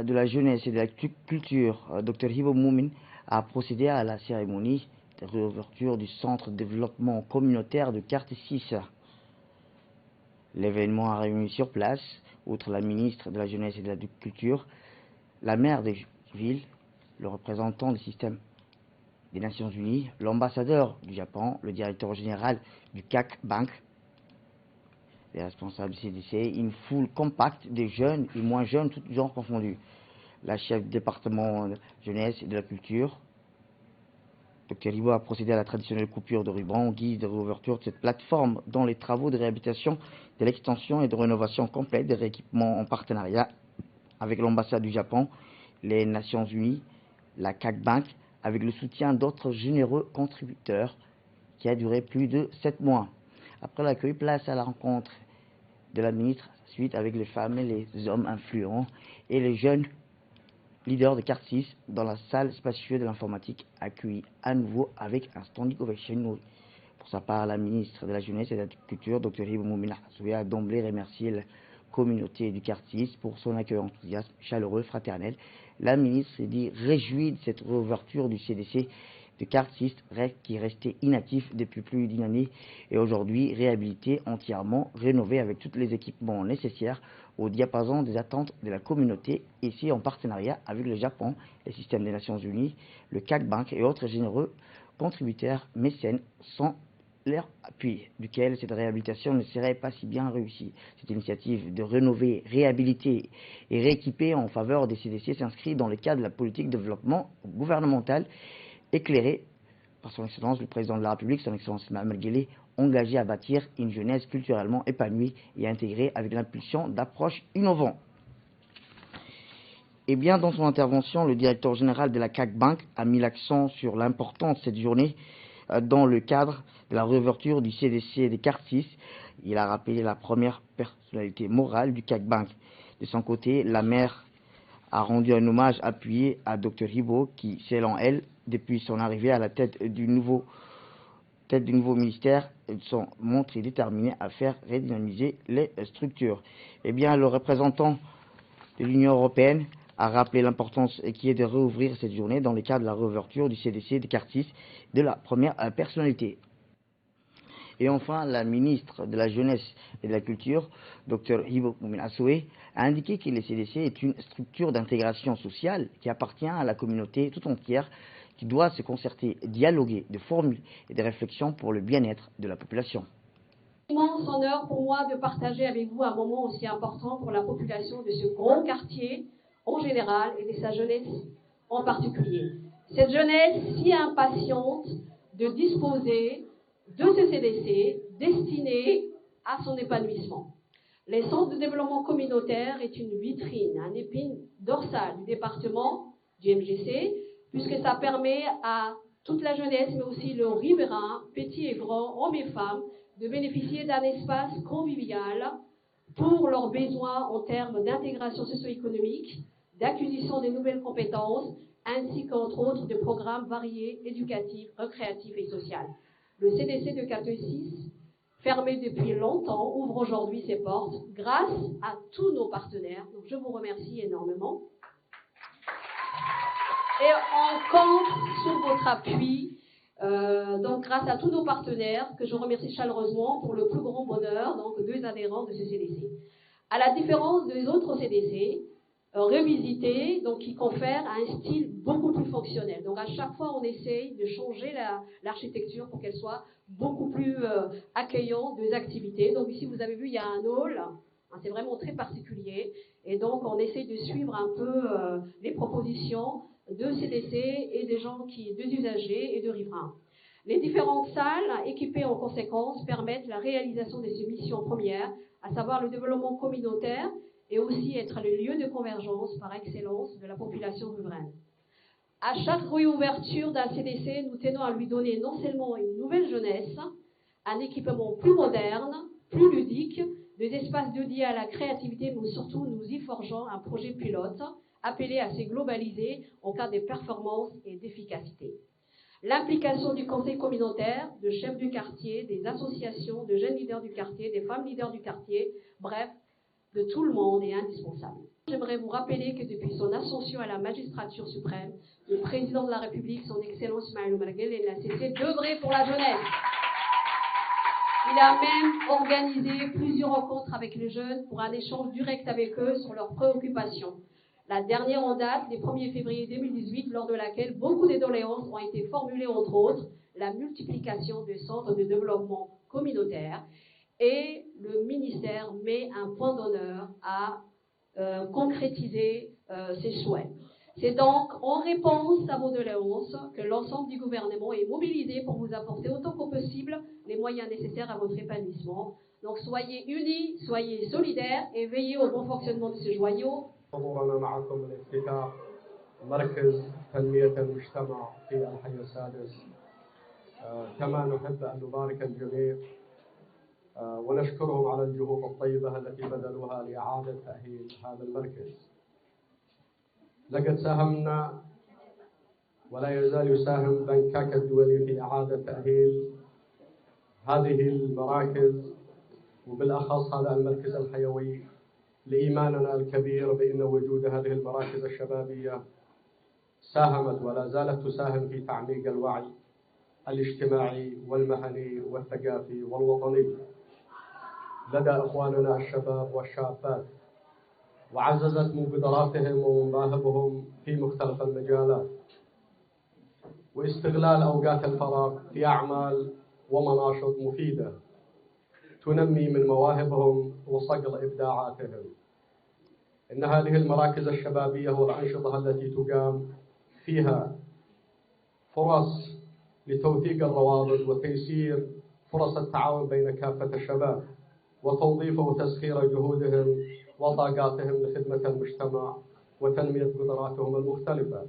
de la Jeunesse et de la Culture, Dr Hibo Moumin, a procédé à la cérémonie de réouverture du Centre de développement communautaire de Quartier 6. L'événement a réuni sur place, outre la ministre de la Jeunesse et de la Culture, la maire de ville, le représentant du système des Nations Unies, l'ambassadeur du Japon, le directeur général du CAC Bank, les responsables du CDC, une foule compacte de jeunes et moins jeunes, tous genres confondus. La chef du département de jeunesse et de la culture, Dr Hibo, a procédé à la traditionnelle coupure de ruban au guise de réouverture de cette plateforme dont les travaux de réhabilitation, de l'extension et de rénovation complète des rééquipements en partenariat avec l'ambassade du Japon, les Nations Unies, la CAC Bank, avec le soutien d'autres généreux contributeurs qui a duré plus de 7 mois. Après l'accueil, place à la rencontre de la ministre, suite avec les femmes et les hommes influents et les jeunes leaders de Quartier 6 dans la salle spacieuse de l'informatique, accueillie à nouveau avec un standing ovation. Pour sa part, la ministre de la Jeunesse et de la Culture, Dr Hibo Moumin, a d'emblée remercié la communauté du Quartier 6 pour son accueil enthousiaste, chaleureux, fraternel. La ministre s'est dit réjouie de cette réouverture du CDC de Quartier 6 qui restait inactif depuis plus d'une année et aujourd'hui réhabilité, entièrement rénové avec tous les équipements nécessaires au diapason des attentes de la communauté, ici en partenariat avec le Japon, le système des Nations Unies, le CAC Bank et autres généreux contributeurs mécènes sans leur appui, duquel cette réhabilitation ne serait pas si bien réussie. Cette initiative de rénover, réhabiliter et rééquiper en faveur des CDC s'inscrit dans le cadre de la politique de développement gouvernementale éclairée par son Excellence le Président de la République, son Excellence Mohamed Guelleh, engagé à bâtir une jeunesse culturellement épanouie et intégrée avec l'impulsion d'approches innovantes. Et bien, dans son intervention, le directeur général de la CAC Bank a mis l'accent sur l'importance de cette journée dans le cadre de la réouverture du CDC des Quartier 6. Il a rappelé la première personnalité morale du CAC Bank. De son côté, la maire a rendu un hommage appuyé à Dr Hibo qui, selon elle, depuis son arrivée à la tête du nouveau ministère, sont montrés déterminés à faire redynamiser les structures. Eh bien, le représentant de l'Union européenne a rappelé l'importance qui est de réouvrir cette journée dans le cadre de la réouverture du CDC de Quartier 6 de la première personnalité. Et enfin, la ministre de la Jeunesse et de la Culture, Dr Hibo Moumin, a indiqué que le CDC est une structure d'intégration sociale qui appartient à la communauté tout entière, qui doit se concerter, dialoguer de formules et de réflexions pour le bien-être de la population. C'est un immense honneur pour moi de partager avec vous un moment aussi important pour la population de ce grand quartier en général et de sa jeunesse en particulier. Cette jeunesse si impatiente de disposer de ce CDC destiné à son épanouissement. Les centres de développement communautaire est une vitrine, un épine dorsale du département du MGC, puisque ça permet à toute la jeunesse, mais aussi le riverain, petits et grands, hommes et femmes, de bénéficier d'un espace convivial pour leurs besoins en termes d'intégration socio-économique, d'acquisition de nouvelles compétences, ainsi qu'entre autres de programmes variés, éducatifs, récréatifs et sociaux. Le CDC de Quartier 6, fermé depuis longtemps, ouvre aujourd'hui ses portes grâce à tous nos partenaires. Donc je vous remercie énormément. Et on compte sur votre appui, donc grâce à tous nos partenaires, que je remercie chaleureusement pour le plus grand bonheur, donc 2 adhérents de ce CDC. À la différence des autres CDC, revisités, donc qui confèrent un style beaucoup plus fonctionnel. Donc à chaque fois, on essaye de changer l'architecture pour qu'elle soit beaucoup plus accueillante des activités. Donc ici, vous avez vu, il y a un hall, c'est vraiment très particulier, et donc on essaye de suivre un peu les propositions de CDC et des usagers et de riverains. Les différentes salles équipées en conséquence permettent la réalisation de ces missions premières, à savoir le développement communautaire et aussi être le lieu de convergence par excellence de la population riveraine. À chaque réouverture d'un CDC, nous tenons à lui donner non seulement une nouvelle jeunesse, un équipement plus moderne, plus ludique, des espaces dédiés à la créativité, mais surtout nous y forgeons un projet pilote appelé à se globaliser en cas de performance et d'efficacité. L'implication du conseil communautaire, de chefs du quartier, des associations, de jeunes leaders du quartier, des femmes leaders du quartier, bref, de tout le monde est indispensable. J'aimerais vous rappeler que depuis son ascension à la magistrature suprême, le président de la République, son Excellence Ismaël Omar Guelleh, n'a cessé d'œuvrer pour la jeunesse. Il a même organisé plusieurs rencontres avec les jeunes pour un échange direct avec eux sur leurs préoccupations. La dernière en date, le 1er février 2018, lors de laquelle beaucoup de doléances ont été formulées, entre autres, la multiplication des centres de développement communautaire, et le ministère met un point d'honneur à concrétiser ses souhaits. C'est donc en réponse à vos doléances que l'ensemble du gouvernement est mobilisé pour vous apporter autant que possible les moyens nécessaires à votre épanouissement. Donc soyez unis, soyez solidaires et veillez au bon fonctionnement de ce joyau. حضورنا معكم من افتتاح مركز تنمية المجتمع في الحي السادس. كما نحب أن نبارك الجميع ونشكرهم على الجهود الطيبة التي بذلوها لإعادة تأهيل هذا المركز. لقد ساهمنا ولا يزال يساهم بنكاك الدولي في إعادة تأهيل هذه المراكز، وبالأخص هذا المركز الحيوي، لإيماننا الكبير بأن وجود هذه المراكز الشبابية ساهمت ولا زالت تساهم في تعميق الوعي الاجتماعي والمهني والثقافي والوطني لدى إخواننا الشباب والشابات، وعززت من قدراتهم ومواهبهم في مختلف المجالات، واستغلال أوقات الفراغ في أعمال ومناشط مفيدة تنمي من مواهبهم وصقل إبداعاتهم. إن هذه المراكز الشبابية والأنشطة التي تقام فيها فرص لتوثيق الروابط وتيسير فرص التعاون بين كافة الشباب وتوظيف وتسخير جهودهم وطاقاتهم لخدمة المجتمع وتنمية قدراتهم المختلفة.